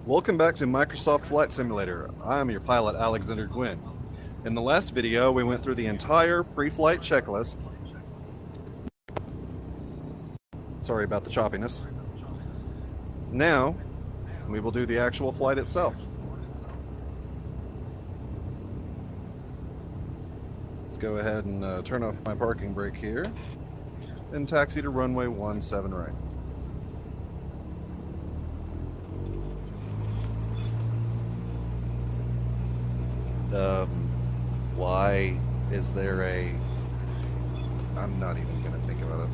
Welcome back to Microsoft Flight Simulator. I'm your pilot, Alexander Gwynn. In the last video, we went through the entire pre-flight checklist. Sorry about the choppiness. Now, we will do the actual flight itself. Let's go ahead and turn off my parking brake here and taxi to runway 17 right. Why is there a... I'm not even going to think about it.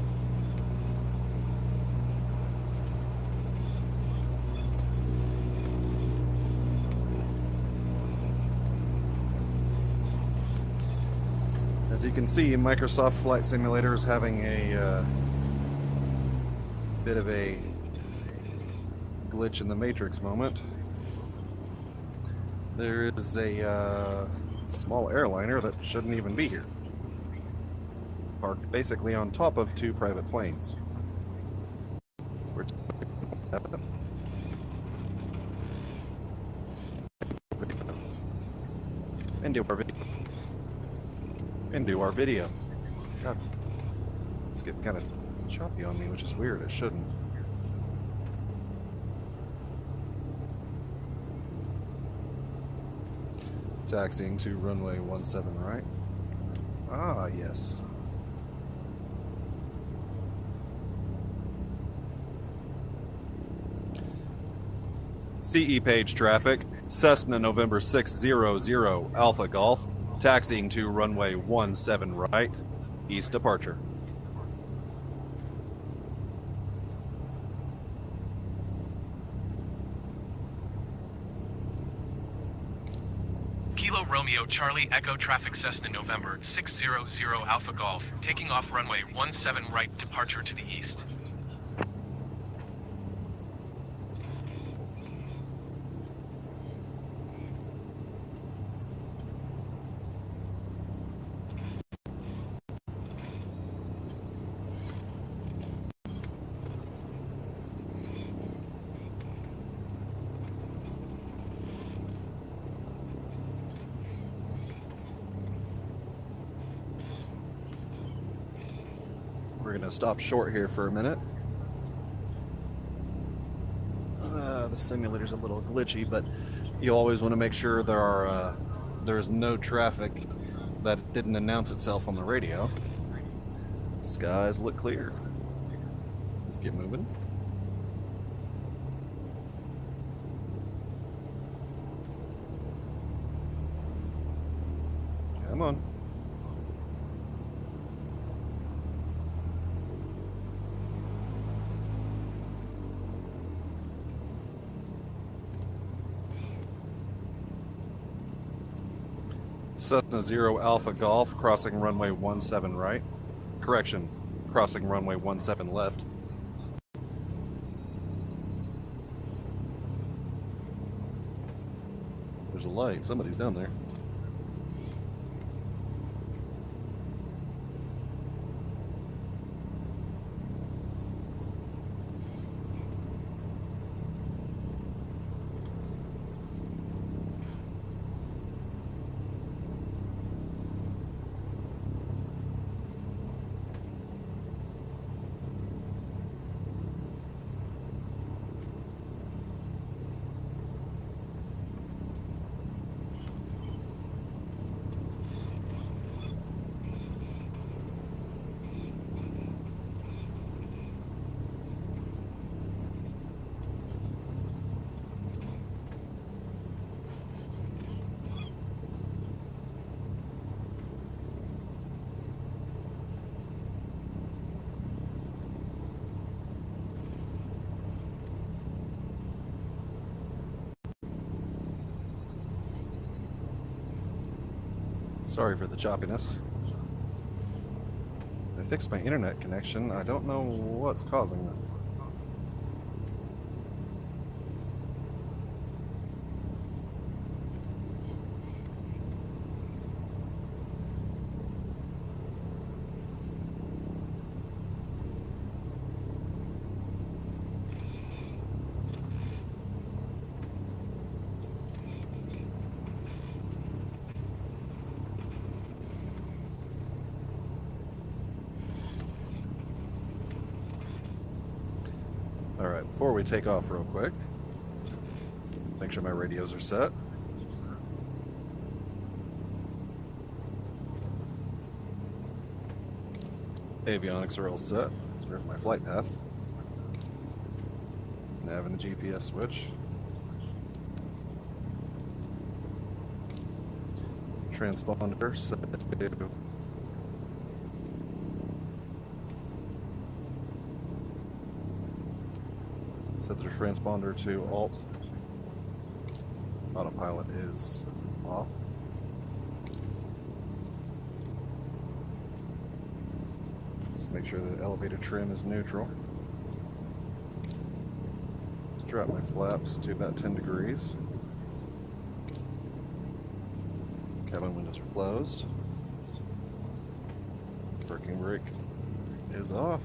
As you can see, Microsoft Flight Simulator is having a bit of a glitch in the Matrix moment. There is a small airliner that shouldn't even be here, parked basically on top of two private planes. And do our video. God, it's getting kind of choppy on me, which is weird. It shouldn't. Taxiing to runway 17 right. Ah, yes. CE page traffic. Cessna November 600 Alpha Golf. Taxiing to runway 17 right. East departure. Kilo Romeo Charlie Echo traffic Cessna November 600 Alpha Golf, taking off runway 17 right, departure to the east. We're going to stop short here for a minute. The simulator's a little glitchy, but you always want to make sure there's no traffic that it didn't announce itself on the radio. Skies look clear. Let's get moving. Come on. Cessna 0 Alpha Golf, crossing runway 17 right. Correction, crossing runway 17 left. There's a light, somebody's down there. Sorry for the choppiness. I fixed my internet connection. I don't know what's causing that. Alright, before we take off real quick, make sure my radios are set. Avionics are all set. There's my flight path. Nav and the GPS switch. Transponder set to set the transponder to alt. Autopilot is off. Let's make sure the elevator trim is neutral. Drop my flaps to about 10 degrees. Cabin windows are closed. Parking brake is off.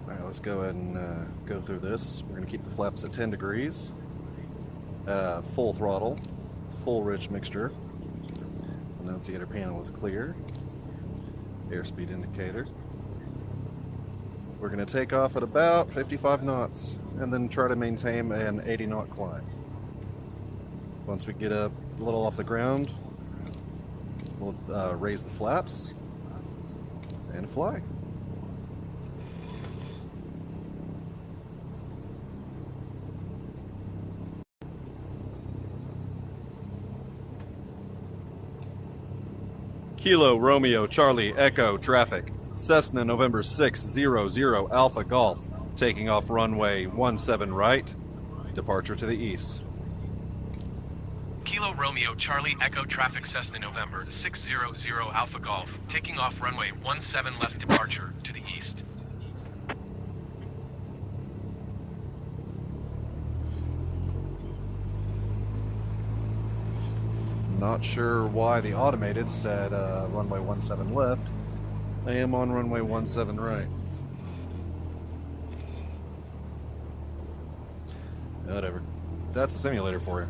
Alright, let's go ahead and go through this. We're going to keep the flaps at 10 degrees. Full throttle. Full rich mixture. Annunciator panel is clear. Airspeed indicator. We're going to take off at about 55 knots and then try to maintain an 80 knot climb. Once we get a little off the ground, we'll raise the flaps and fly. Kilo Romeo Charlie Echo traffic. Cessna November 600 Alpha Golf. Taking off runway 17 right. Departure to the east. Kilo Romeo Charlie Echo traffic Cessna November 600 Alpha Golf. Taking off runway 17 left departure to the east. Not sure why the automated said runway 17 left. I am on runway 17 right. Whatever. That's the simulator for you.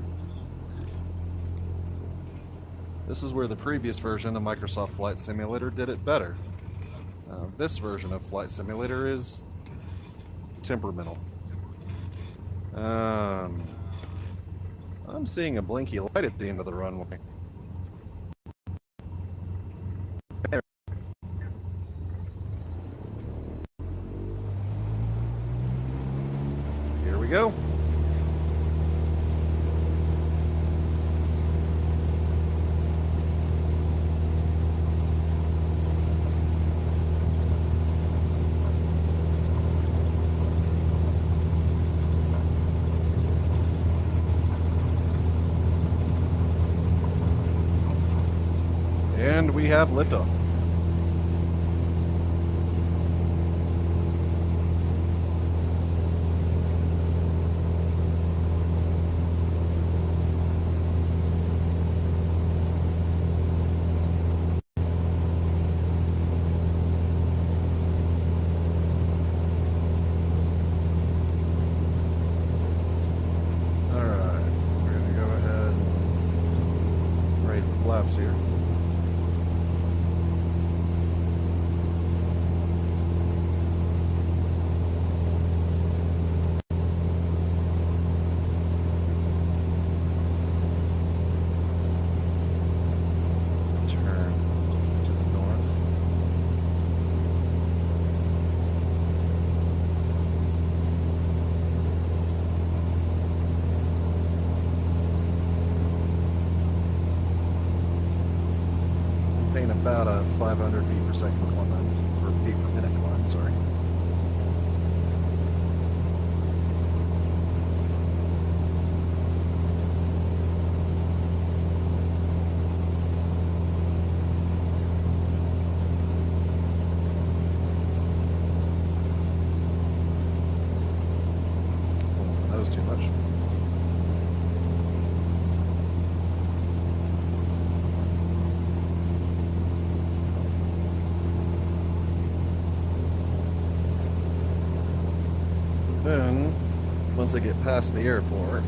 This is where the previous version of Microsoft Flight Simulator did it better. This version of Flight Simulator is temperamental. I'm seeing a blinky light at the end of the runway. Here we go. And we have liftoff. All right, we're going to go ahead and raise the flaps here. About a 500 feet per second climb, or feet per minute climb, sorry. That was too much. Then, once I get past the airport,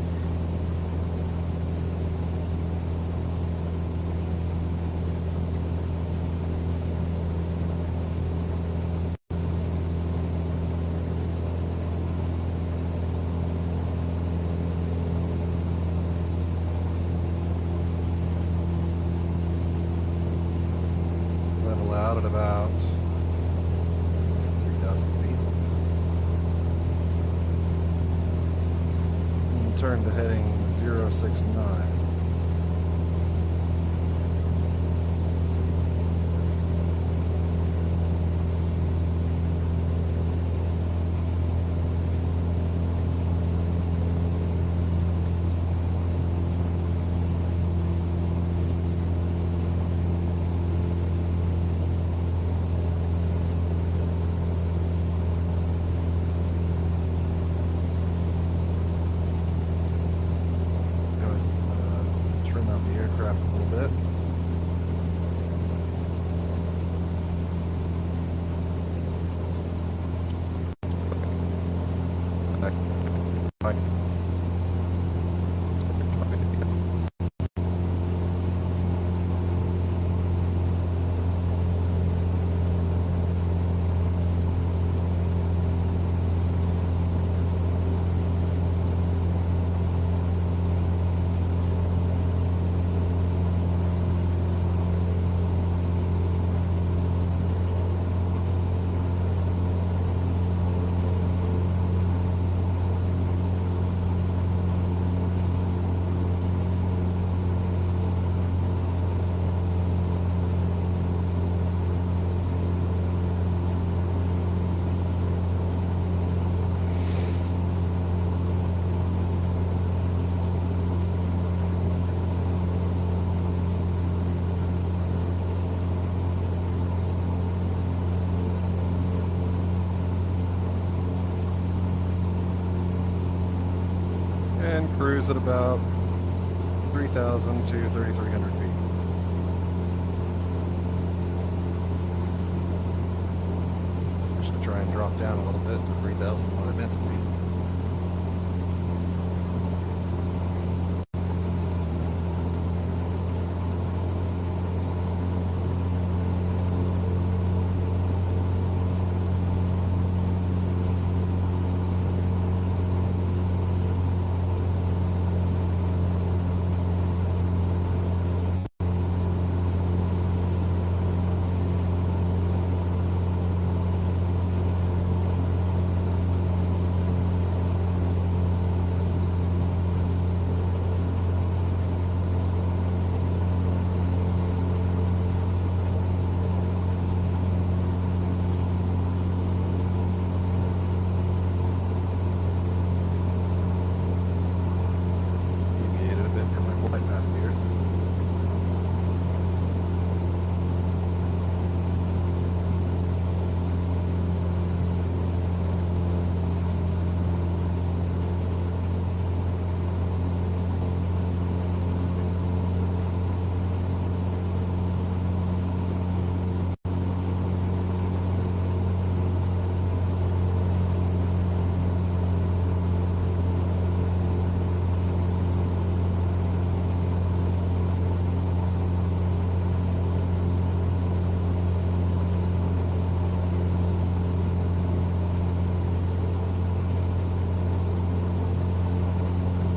turn to heading 069. And cruise at about 3,000 to 3,300 feet. Just gonna try and drop down a little bit to 3,000 when I meant to be.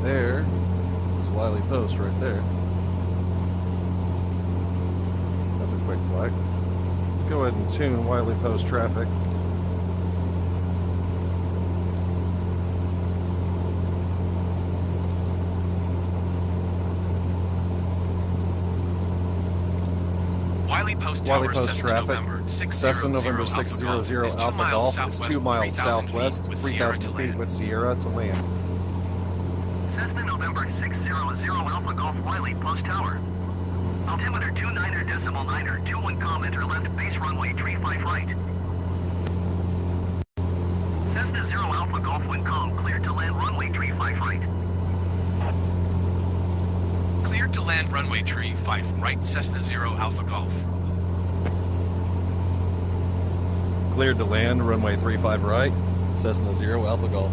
There is Wiley Post right there. That's a quick flight. Let's go ahead and tune Wiley Post traffic. Wiley Post traffic. Cessna November 600 Alpha Golf is 2 miles southwest, 3,000 feet with Sierra to land. Cessna November 600 Alpha Golf Wiley Post Tower. Altimeter 29.9, 21 kilometer left, base runway 35 right. Cessna 0 Alpha Golf Wind calm, cleared to land runway 35 right. Cleared to land runway 35 right, Cessna 0 Alpha Golf. Cleared to land runway 35 right, Cessna 0 Alpha Golf.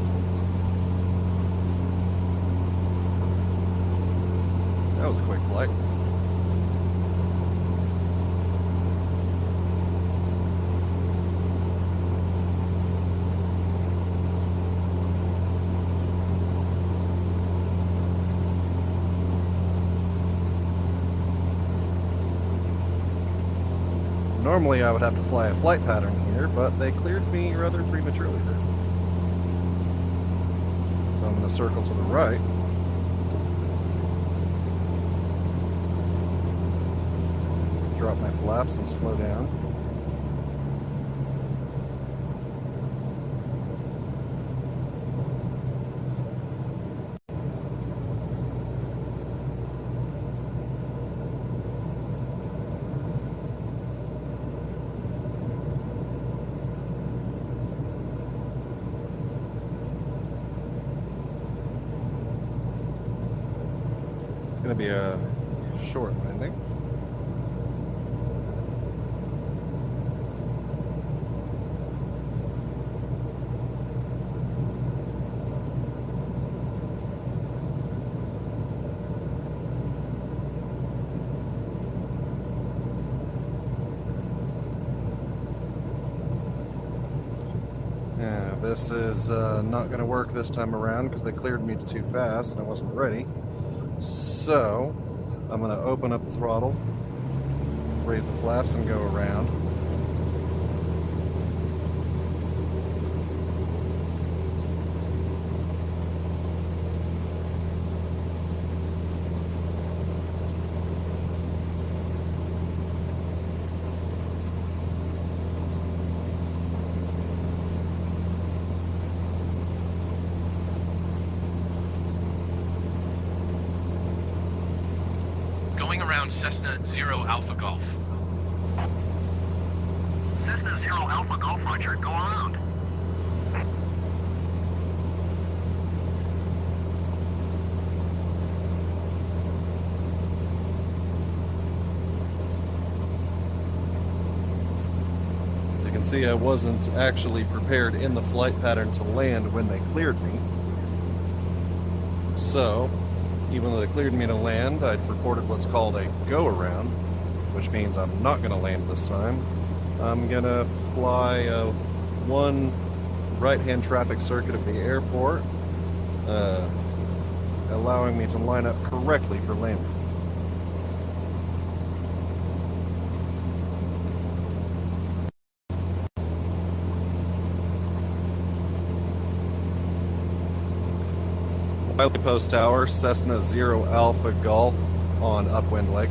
That was a quick flight. Normally I would have to fly a flight pattern here, but they cleared me rather prematurely there. So I'm going to circle to the right. drop my flaps and slow down. It's going to be a short landing. Yeah, this is not going to work this time around because they cleared me too fast and I wasn't ready. So, I'm going to open up the throttle, raise the flaps, and go around. Going around Cessna 0 Alpha Golf. Cessna 0 Alpha Golf, Roger. Go around. As you can see, I wasn't actually prepared in the flight pattern to land when they cleared me. So, even though they cleared me to land, I'd reported what's called a go-around, which means I'm not going to land this time. I'm going to fly one right-hand traffic circuit of the airport, allowing me to line up correctly for landing. Wiley Post Tower, Cessna 0 Alpha Golf on upwind leg.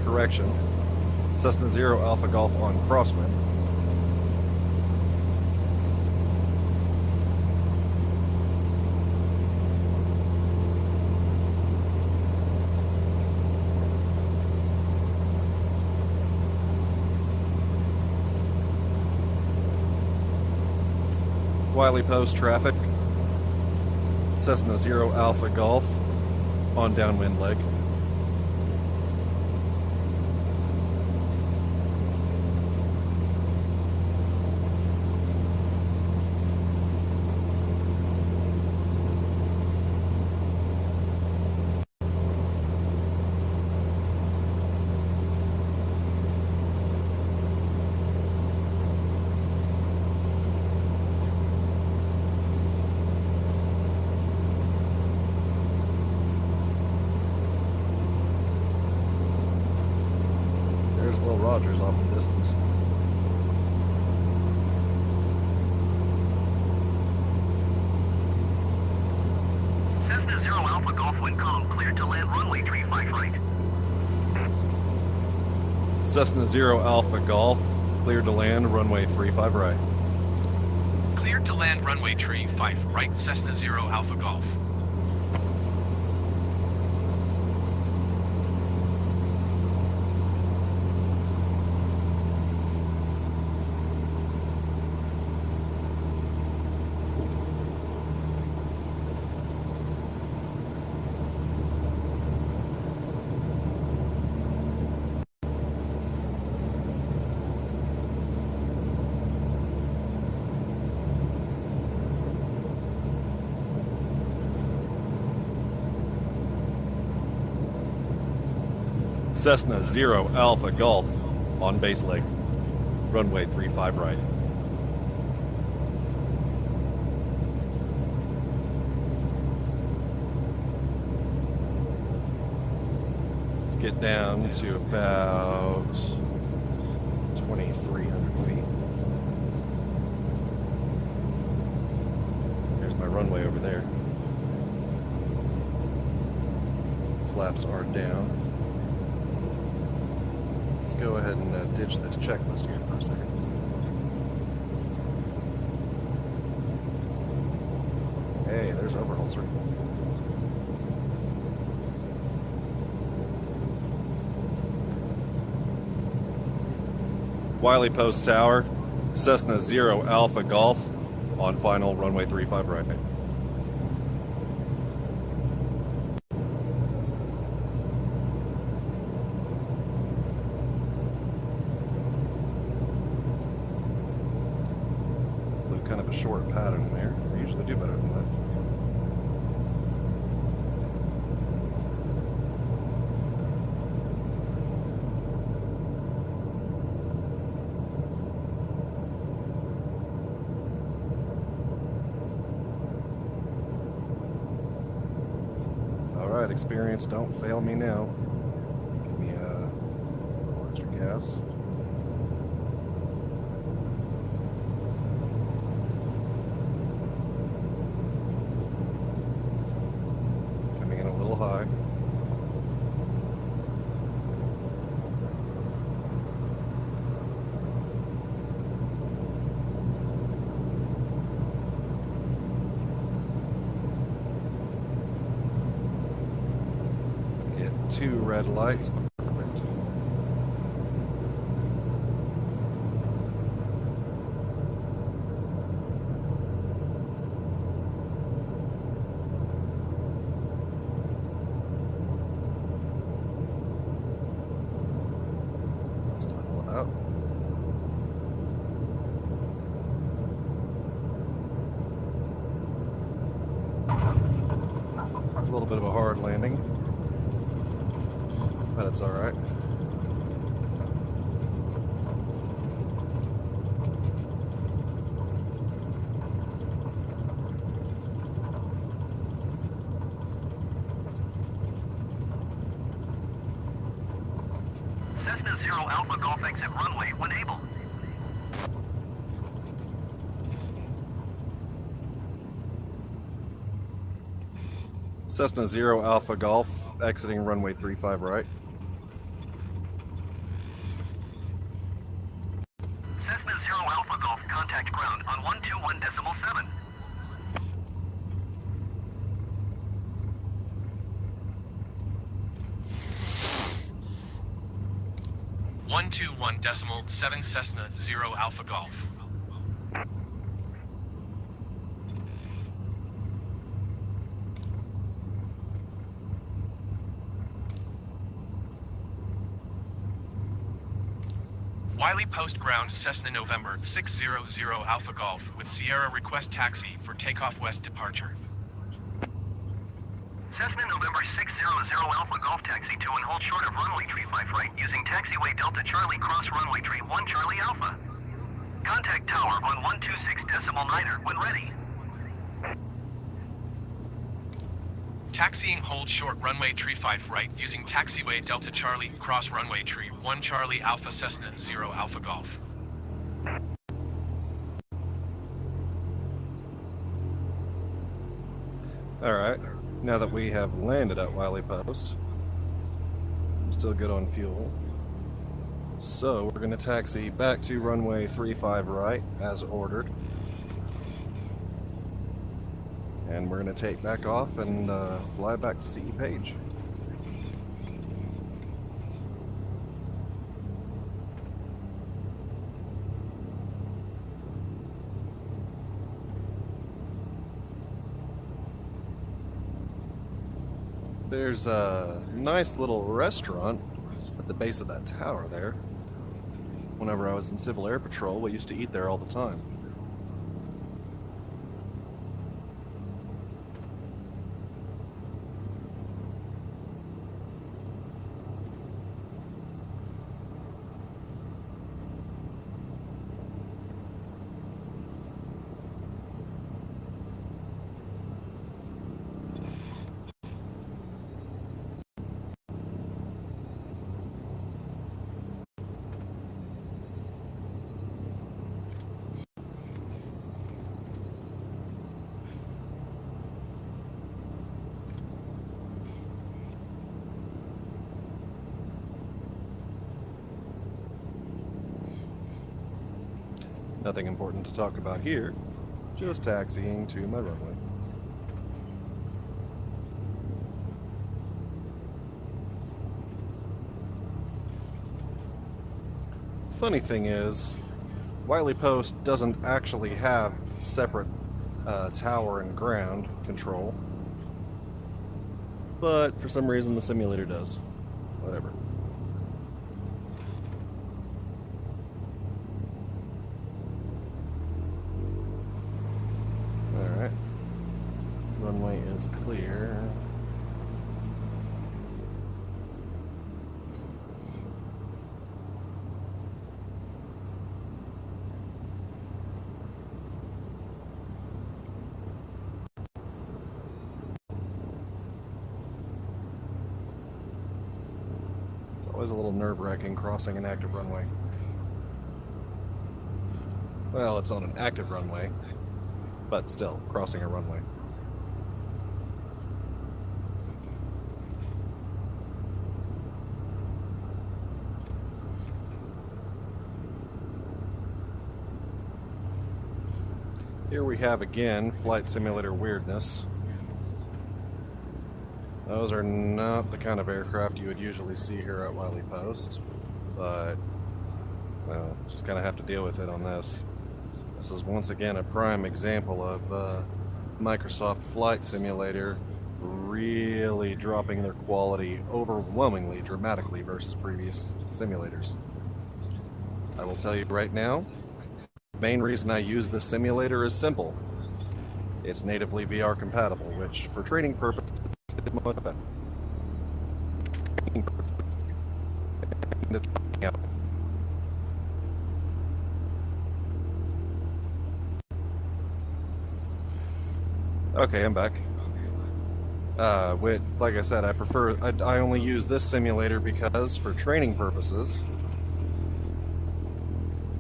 Correction, Cessna 0 Alpha Golf on crosswind. Wiley Post traffic, Cessna 0 Alpha Golf on downwind leg. Will Rogers off in distance. Cessna 0 Alpha Golf, when calm, cleared to land runway 35 right. Cessna 0 Alpha Golf, cleared to land runway 35 right. Cleared to land runway 35 right, Cessna 0 Alpha Golf. Cessna 0 Alpha Golf on base leg, runway 35 right. Let's get down to about 2,300 feet. runway over there. Flaps are down. Let's go ahead and ditch this checklist here for a second. Hey, there's Overholser. Wiley Post Tower, Cessna 0 Alpha Golf on final runway 35 right. Flew kind of a short pattern there. We usually do better than that. Alright, experience, don't fail me now. Give me a little extra gas. Coming in a little high. Get 2 red lights. Perfect. Let's level it out. A little bit of a hard landing, but it's all right. Cessna 0 Alpha Golf exit runway when able. Cessna 0 Alpha Golf exiting runway 35 right. Cessna 0 Alpha Golf contact ground on 121.7. 121.7 Cessna 0 Alpha Golf. Wiley Post ground Cessna November 600 Alpha Golf with Sierra request taxi for takeoff west departure. Cessna November 600 Alpha Golf taxi to and hold short of runway 35 right using taxiway Delta Charlie cross runway 31 Charlie Alpha. Contact tower on 126.9 when ready. Taxiing hold short runway 35 right using taxiway Delta Charlie cross runway 1 Charlie Alpha Cessna 0 Alpha Golf. All right, now that we have landed at Wiley Post, I'm still good on fuel. So we're going to taxi back to runway 35 right as ordered. And we're going to take back off and fly back to CE Page. There's a nice little restaurant at the base of that tower there. Whenever I was in Civil Air Patrol, we used to eat there all the time. Nothing important to talk about here, just taxiing to my runway. Funny thing is, Wiley Post doesn't actually have separate tower and ground control, but for some reason the simulator does. Whatever. Alright. Runway is clear. Always a little nerve-wracking crossing an active runway. Well, it's on an active runway, but still, crossing a runway. Here we have again flight simulator weirdness. Those are not the kind of aircraft you would usually see here at Wiley Post, but, well, just kind of have to deal with it on this. This is once again a prime example of Microsoft Flight Simulator really dropping their quality overwhelmingly dramatically versus previous simulators. I will tell you right now, the main reason I use this simulator is simple. It's natively VR compatible, which for training purposes, okay, I'm back. Like I said, I only use this simulator because for training purposes,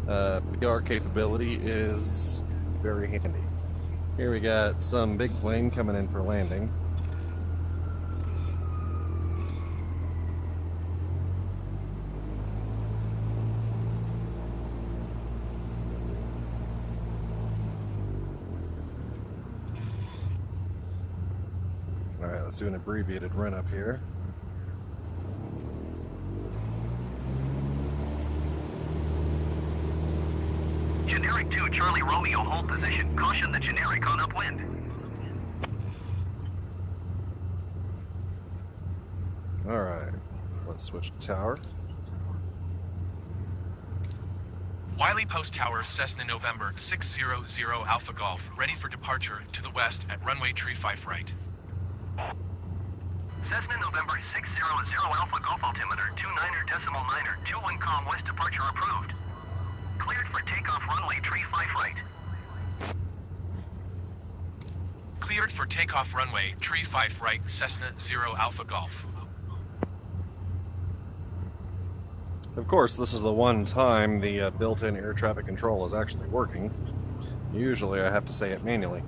VR capability is very handy. Here we got some big plane coming in for landing. Alright, let's do an abbreviated run up here. Generic 2, Charlie Romeo, hold position. Caution the generic on upwind. Alright, let's switch to tower. Wiley Post Tower, Cessna November 600 Alpha Golf, ready for departure to the west at runway 35 right. Cessna November 600 Alpha Golf altimeter 29.9er 21 calm west departure approved. Cleared for takeoff runway 35 right. Cleared for takeoff runway 35 right, Cessna 0 Alpha Golf. Of course, this is the one time the built-in air traffic control is actually working. Usually I have to say it manually.